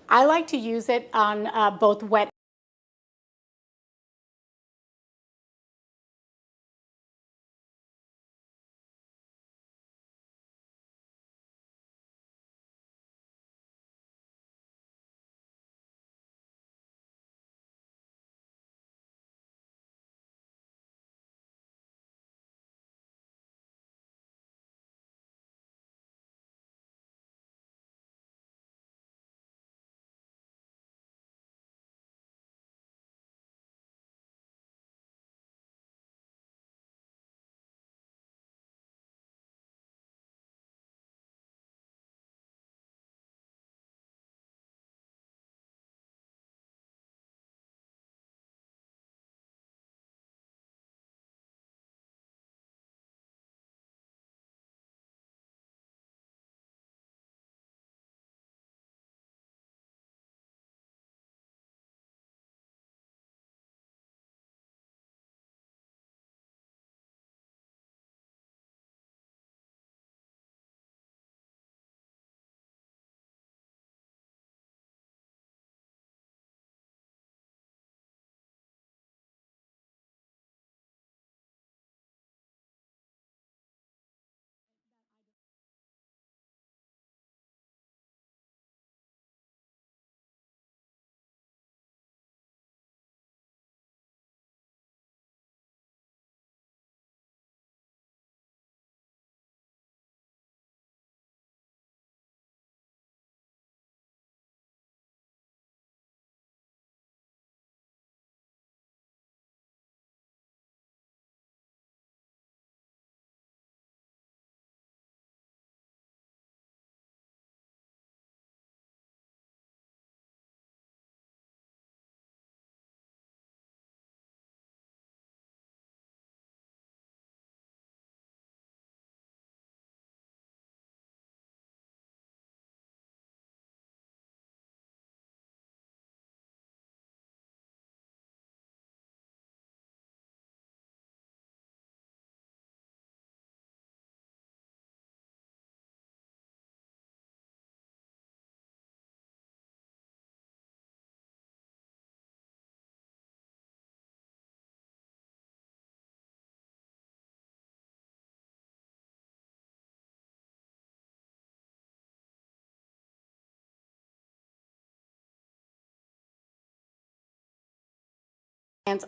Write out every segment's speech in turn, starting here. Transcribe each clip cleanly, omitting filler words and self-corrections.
I like to use it on both wet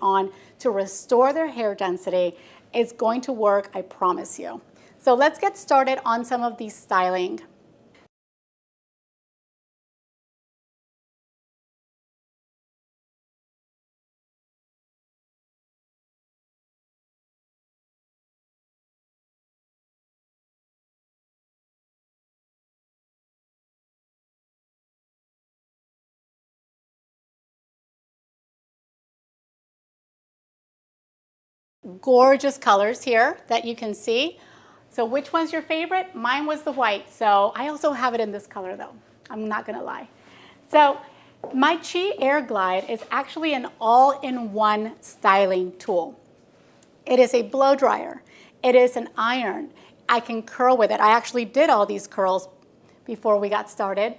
on to restore their hair density. It's going to work, I promise you. So let's get started on some of these styling. Gorgeous colors here that you can see. So which one's your favorite? Mine was the white. So I also have it in this color though. I'm not gonna lie. So my CHI Airglide is actually an all-in-one styling tool. It is a blow dryer. It is an iron. I can curl with it. I actually did all these curls before we got started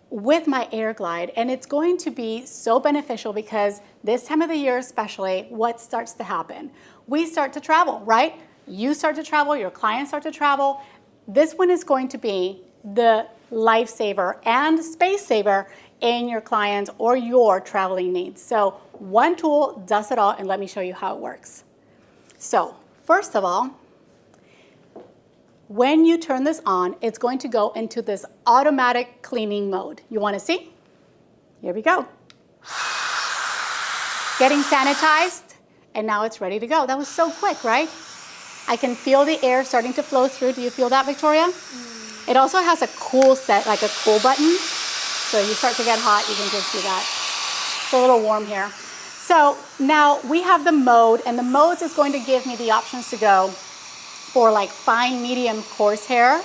with my Airglide, and it's going to be so beneficial because this time of the year especially, what starts to happen? We start to travel, right? You start to travel, your clients start to travel. This one is going to be the lifesaver and space saver in your clients or your traveling needs. So one tool does it all, and let me show you how it works. So first of all, when you turn this on, it's going to go into this automatic cleaning mode. You want to see? Here we go. Getting sanitized, and now it's ready to go. That was so quick, right? I can feel the air starting to flow through. Do you feel that, Victoria? It also has a cool set, like a cool button. So you start to get hot, you can just do that. It's a little warm here. So now we have the mode, and the modes is going to give me the options to go for like fine, medium, coarse hair,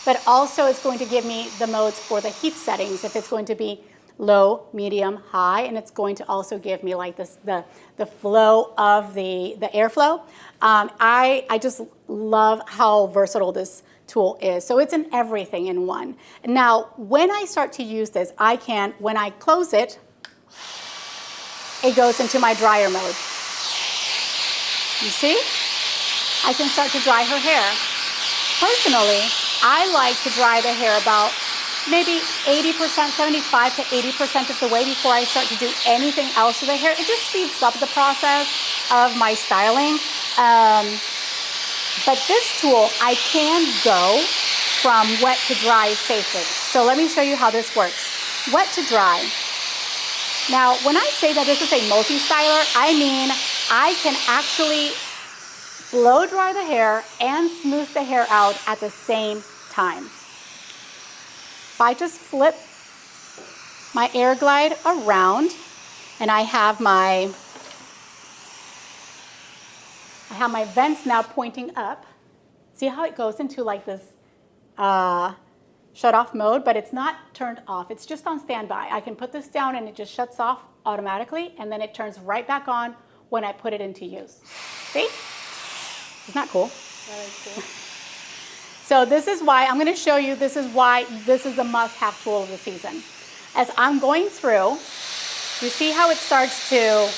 but also it's going to give me the modes for the heat settings, if it's going to be low, medium, high, and it's going to also give me like this, the flow of the airflow. I just love how versatile this tool is. So it's in everything in one. Now, when I start to use this, I can, when I close it, it goes into my dryer mode. You see? I can start to dry her hair. Personally, I like to dry the hair about maybe 80%, 75 to 80% of the way before I start to do anything else to the hair. It just speeds up the process of my styling. But this tool, I can go from wet to dry safely. So let me show you how this works. Wet to dry. Now, when I say that this is a multi-styler, I mean I can actually blow dry the hair and smooth the hair out at the same time. If I just flip my Airglide around and I have my vents now pointing up. See how it goes into like this shut off mode, but it's not turned off. It's just on standby. I can put this down and it just shuts off automatically, and then it turns right back on when I put it into use. See? Isn't that cool? That is cool. So this is why I'm going to show you, this is why this is the must-have tool of the season. As I'm going through, you see how it starts to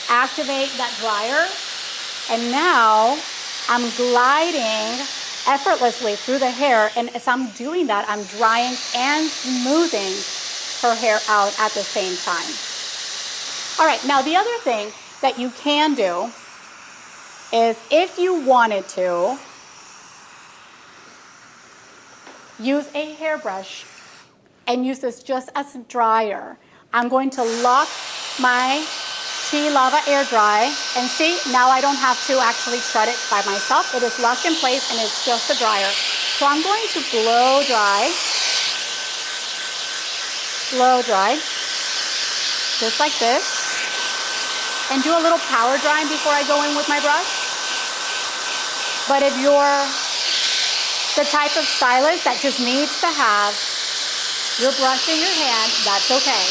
activate that dryer? And now I'm gliding effortlessly through the hair, and as I'm doing that, I'm drying and smoothing her hair out at the same time. All right, now the other thing that you can do is if you wanted to, use a hairbrush and use this just as a dryer. I'm going to lock my CHI Lava Air Dry, and see, now I don't have to actually shut it by myself. It is locked in place and it's just a dryer. So I'm going to blow dry, just like this, and do a little power drying before I go in with my brush. But if you're the type of stylist that just needs to have your brush in your hand, that's okay.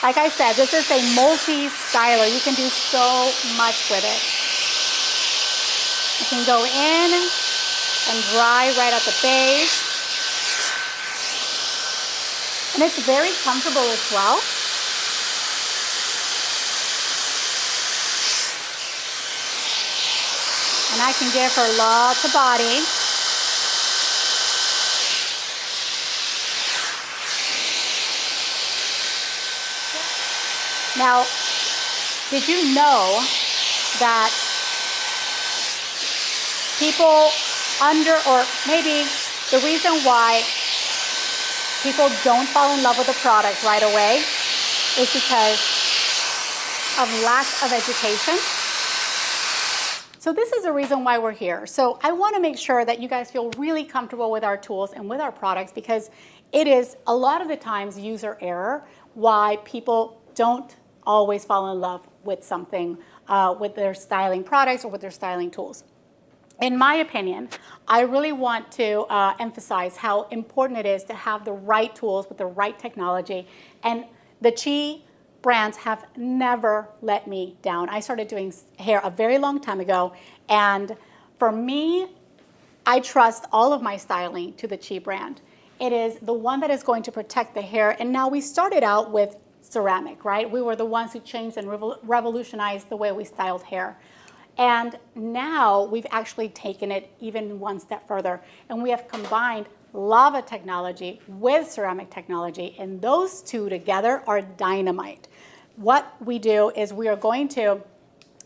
Like I said, this is a multi-styler. You can do so much with it. You can go in and dry right at the base. And it's very comfortable as well. And I can give her lots of body. Now, did you know that people or maybe the reason why people don't fall in love with a product right away is because of lack of education? So this is the reason why we're here. So I want to make sure that you guys feel really comfortable with our tools and with our products, because it is a lot of the times user error why people don't always fall in love with something, with their styling products or with their styling tools. In my opinion, I really want to emphasize how important it is to have the right tools with the right technology. And the CHI brands have never let me down. I started doing hair a very long time ago, and for me, I trust all of my styling to the CHI brand. It is the one that is going to protect the hair. And now we started out with ceramic, right? We were the ones who changed and revolutionized the way we styled hair. And now we've actually taken it even one step further, and we have combined lava technology with ceramic technology, and those two together are dynamite. What we do is we are going to,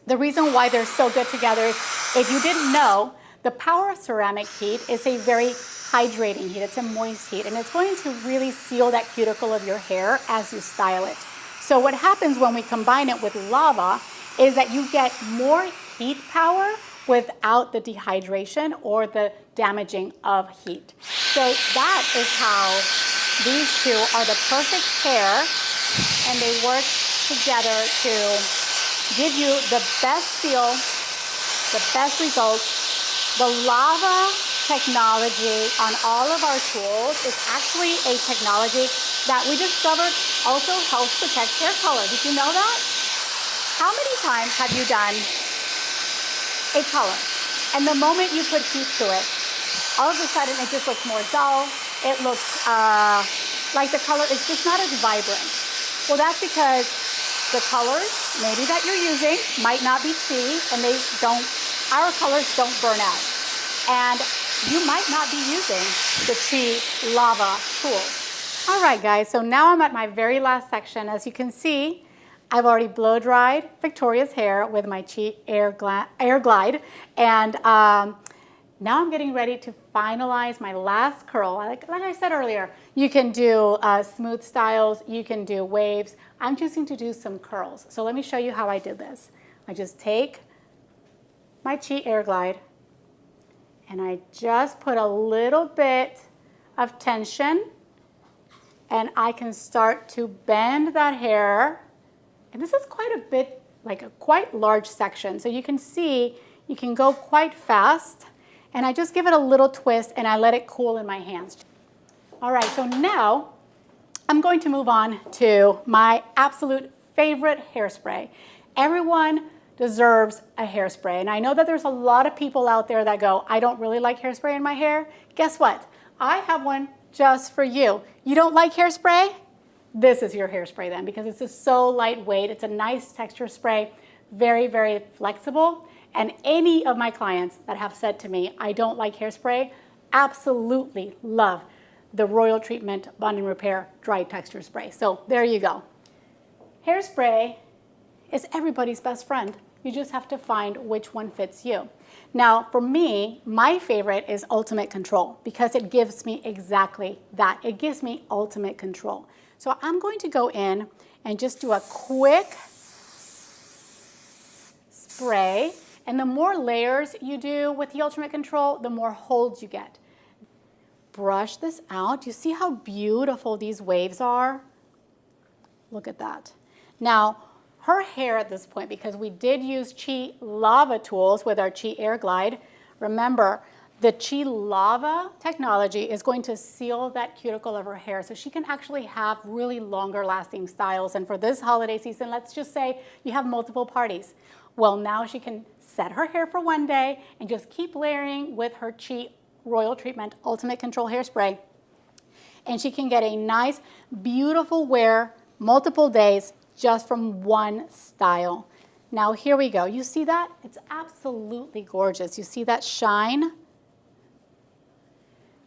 the reason why they're so good together is, if you didn't know, the power of ceramic heat is a very hydrating heat. It's a moist heat, and it's going to really seal that cuticle of your hair as you style it. So what happens when we combine it with lava is that you get more heat power without the dehydration or the damaging of heat. So that is how these two are the perfect pair, and they work together to give you the best feel, the best results. The lava technology on all of our tools is actually a technology that we discovered also helps protect hair color. Did you know that? How many times have you done a color, and the moment you put heat to it, all of a sudden it just looks more dull. It looks like the color is just not as vibrant. Well, that's because the colors maybe that you're using might not be CHI, and our colors don't burn out. And you might not be using the CHI Lava tools. All right, guys, so now I'm at my very last section. As you can see, I've already blow dried Victoria's hair with my CHI Airglide, and now I'm getting ready to finalize my last curl. Like I said earlier, you can do smooth styles, you can do waves. I'm choosing to do some curls. So let me show you how I did this. I just take my CHI Airglide and I just put a little bit of tension, and I can start to bend that hair. And this is quite a bit, like a quite large section. So you can see, you can go quite fast. And I just give it a little twist and I let it cool in my hands. All right, so now I'm going to move on to my absolute favorite hairspray. Everyone deserves a hairspray. And I know that there's a lot of people out there that go, I don't really like hairspray in my hair. Guess what? I have one just for you. You don't like hairspray? This is your hairspray then, because it's just so lightweight. It's a nice texture spray, very, very flexible. And any of my clients that have said to me, I don't like hairspray, absolutely love the Royal Treatment Bond and Repair Dry Texture Spray. So there you go. Hairspray is everybody's best friend. You just have to find which one fits you. Now, for me, my favorite is Ultimate Control because it gives me exactly that. It gives me ultimate control. So I'm going to go in and just do a quick spray. And the more layers you do with the Ultimate Control, the more holds you get. Brush this out. You see how beautiful these waves are? Look at that. Now, her hair at this point, because we did use CHI Lava tools with our CHI Airglide, remember, the CHI Lava technology is going to seal that cuticle of her hair so she can actually have really longer lasting styles. And for this holiday season, let's just say you have multiple parties. Well, now she can set her hair for one day and just keep layering with her CHI Royal Treatment Ultimate Control Hairspray. And she can get a nice, beautiful wear, multiple days, just from one style. Now here we go. You see that? It's absolutely gorgeous. You see that shine?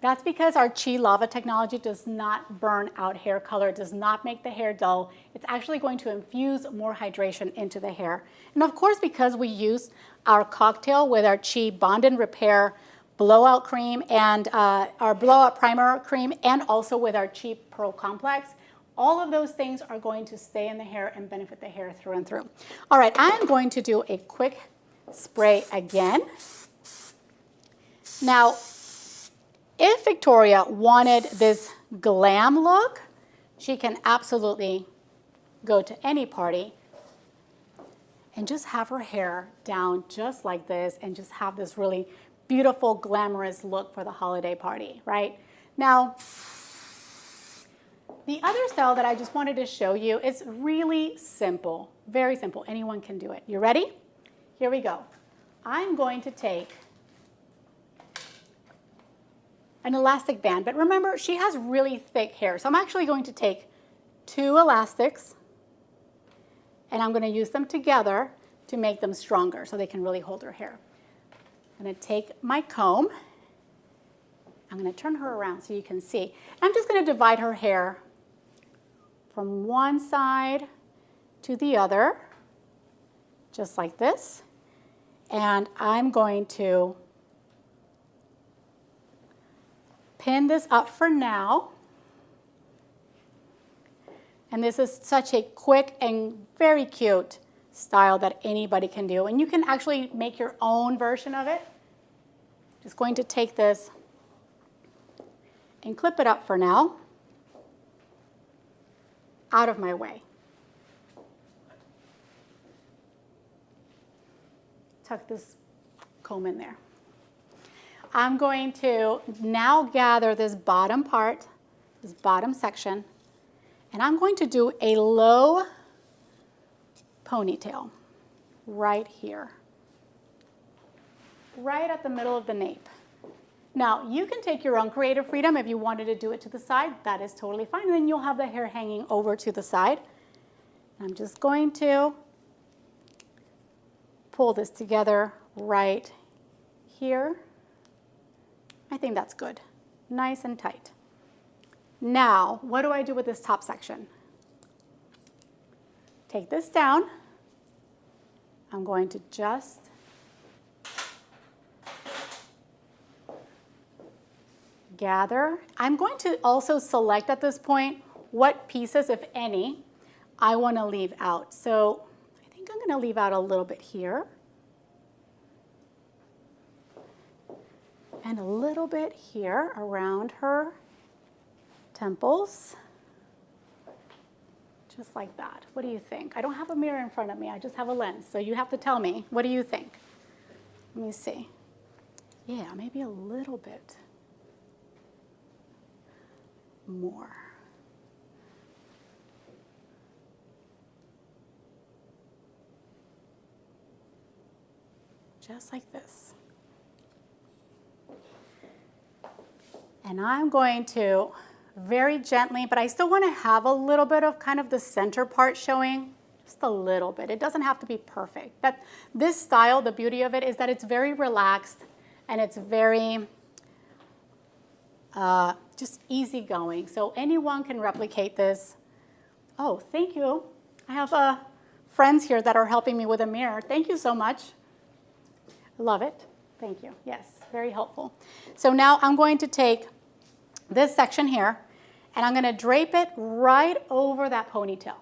That's because our CHI Lava technology does not burn out hair color. It does not make the hair dull. It's actually going to infuse more hydration into the hair. And of course, because we use our cocktail with our CHI Bond and Repair blowout cream and our blowout primer cream, and also with our CHI Pearl Complex, all of those things are going to stay in the hair and benefit the hair through and through. All right, I'm going to do a quick spray again. Now, if Victoria wanted this glam look, she can absolutely go to any party and just have her hair down just like this and just have this really beautiful, glamorous look for the holiday party, right? Now, the other style that I just wanted to show you is really simple, very simple. Anyone can do it. You ready? Here we go. I'm going to take an elastic band, but remember, she has really thick hair. So I'm actually going to take 2 elastics and I'm going to use them together to make them stronger so they can really hold her hair. I'm going to take my comb. I'm going to turn her around so you can see. I'm just going to divide her hair from one side to the other, just like this. And I'm going to pin this up for now. And this is such a quick and very cute style that anybody can do. And you can actually make your own version of it. Just going to take this and clip it up for now. Out of my way. Tuck this comb in there. I'm going to now gather this bottom part, this bottom section, and I'm going to do a low ponytail right here, right at the middle of the nape. Now, you can take your own creative freedom if you wanted to do it to the side. That is totally fine. And then you'll have the hair hanging over to the side. I'm just going to pull this together right here. I think that's good. Nice and tight. Now, what do I do with this top section? Take this down. I'm going to just gather. I'm going to also select at this point what pieces, if any, I want to leave out. So I think I'm going to leave out a little bit here. And a little bit here around her temples. Just like that. What do you think? I don't have a mirror in front of me. I just have a lens. So you have to tell me. What do you think? Let me see. Yeah, maybe a little bit more. Just like this. And I'm going to very gently, but I still want to have a little bit of kind of the center part showing, just a little bit. It doesn't have to be perfect. This style, the beauty of it is that it's very relaxed and it's very just easygoing. So anyone can replicate this. Oh, thank you. I have friends here that are helping me with a mirror. Thank you so much. Love it. Thank you. Yes, very helpful. So now I'm going to take this section here, and I'm going to drape it right over that ponytail.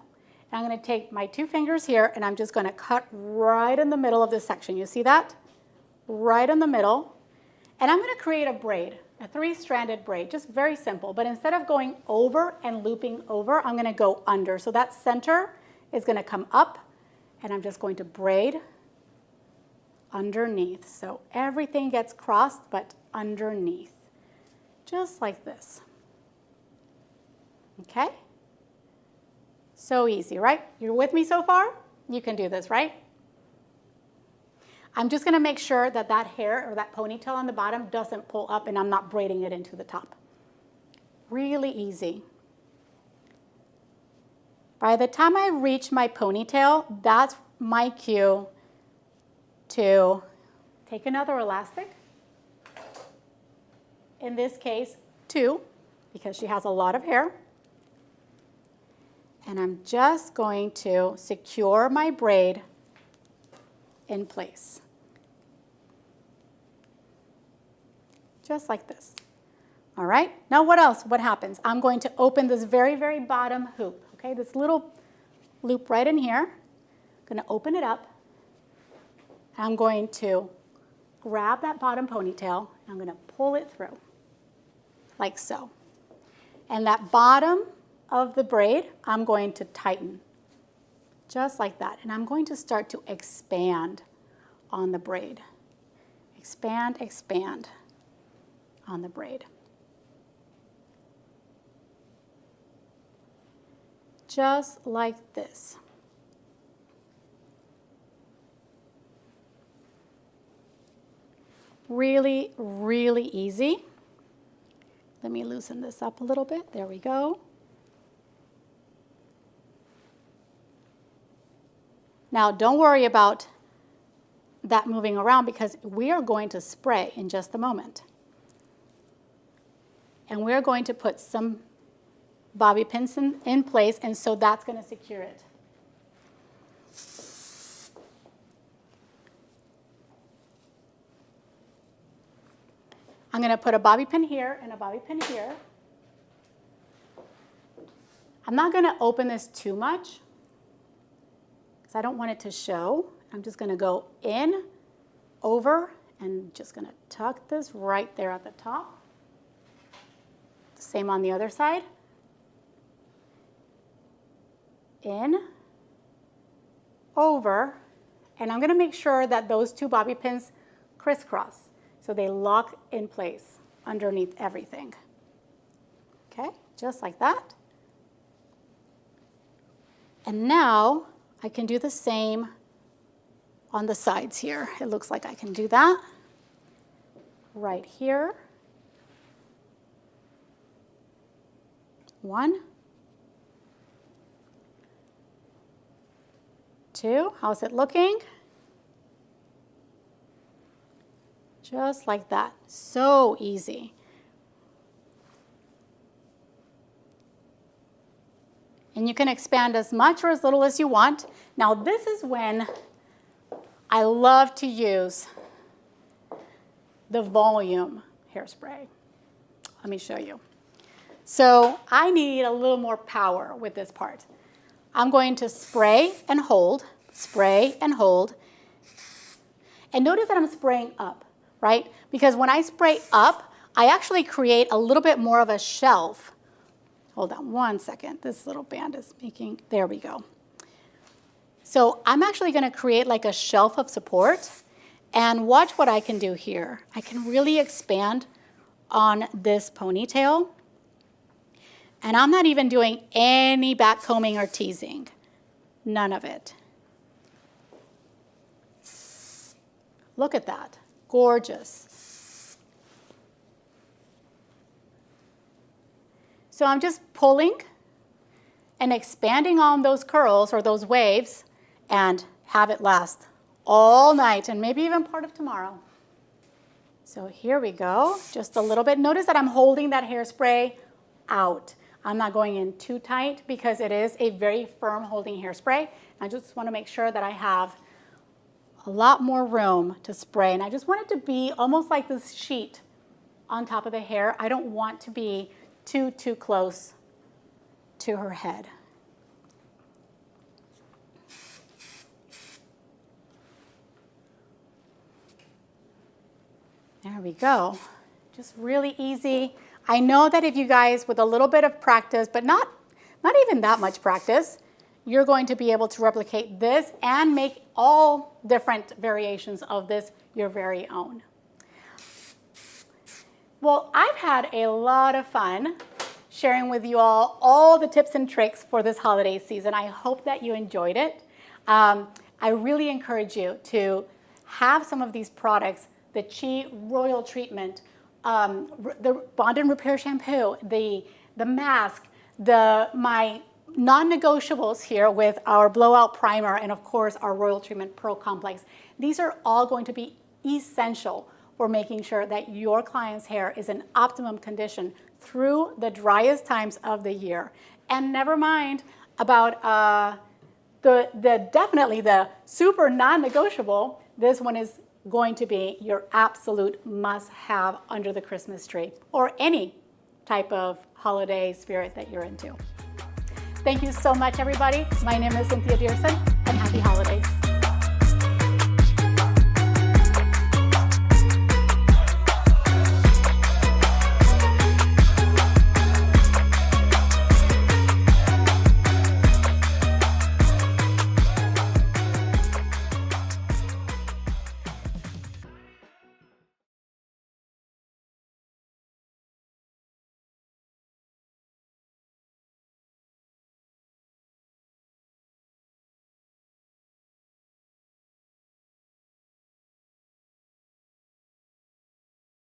And I'm going to take my 2 fingers here, and I'm just going to cut right in the middle of this section. You see that? Right in the middle. And I'm going to create a braid, a 3-stranded braid, just very simple. But instead of going over and looping over, I'm going to go under. So that center is going to come up, and I'm just going to braid underneath. So everything gets crossed, but underneath. Just like this. Okay? So easy, right? You're with me so far? You can do this, right? I'm just going to make sure that that hair or that ponytail on the bottom doesn't pull up and I'm not braiding it into the top. Really easy. By the time I reach my ponytail, that's my cue to take another elastic. In this case, 2, because she has a lot of hair. And I'm just going to secure my braid in place. Just like this. All right, now what else? What happens? I'm going to open this very, very bottom hoop, okay? This little loop right in here. I'm going to open it up. I'm going to grab that bottom ponytail, and I'm going to pull it through, like so. And that bottom of the braid, I'm going to tighten, just like that. And I'm going to start to expand on the braid. Expand, expand on the braid. Just like this. Really, really easy. Let me loosen this up a little bit. There we go. Now, don't worry about that moving around because we are going to spray in just a moment. And we're going to put some bobby pins in place, and so that's going to secure it. I'm going to put a bobby pin here and a bobby pin here. I'm not going to open this too much because I don't want it to show. I'm just going to go in, over, and just going to tuck this right there at the top. Same on the other side. In, over, and I'm going to make sure that those 2 bobby pins crisscross. So they lock in place underneath everything. Okay, just like that. And now I can do the same on the sides here. It looks like I can do that right here. 1, 2. How's it looking? Just like that. So easy. And you can expand as much or as little as you want. Now this is when I love to use the volume hairspray. Let me show you. So I need a little more power with this part. I'm going to spray and hold, spray and hold. And notice that I'm spraying up, right? Because when I spray up, I actually create a little bit more of a shelf. Hold on one second. This little band is making, there we go. So I'm actually going to create like a shelf of support. And watch what I can do here. I can really expand on this ponytail. And I'm not even doing any back combing or teasing. None of it. Look at that. Gorgeous. So I'm just pulling and expanding on those curls or those waves and have it last all night and maybe even part of tomorrow. So here we go. Just a little bit. Notice that I'm holding that hairspray out. I'm not going in too tight because it is a very firm holding hairspray. I just want to make sure that I have a lot more room to spray. And I just want it to be almost like this sheet on top of the hair. I don't want to be too close to her head. There we go. Just really easy. I know that if you guys, with a little bit of practice, but not even that much practice, you're going to be able to replicate this and make all different variations of this your very own. Well, I've had a lot of fun sharing with you all the tips and tricks for this holiday season. I hope that you enjoyed it. I really encourage you to have some of these products, the CHI Royal Treatment, the Bond and Repair Shampoo, the mask, my non-negotiables here with our Blowout Primer, and of course our Royal Treatment Pro Complex. These are all going to be essential for making sure that your client's hair is in optimum condition through the driest times of the year. And never mind about definitely the super non-negotiable. This one is going to be your absolute must-have under the Christmas tree or any type of holiday spirit that you're into. Thank you so much, everybody. My name is Cynthia Diersen, and happy holidays.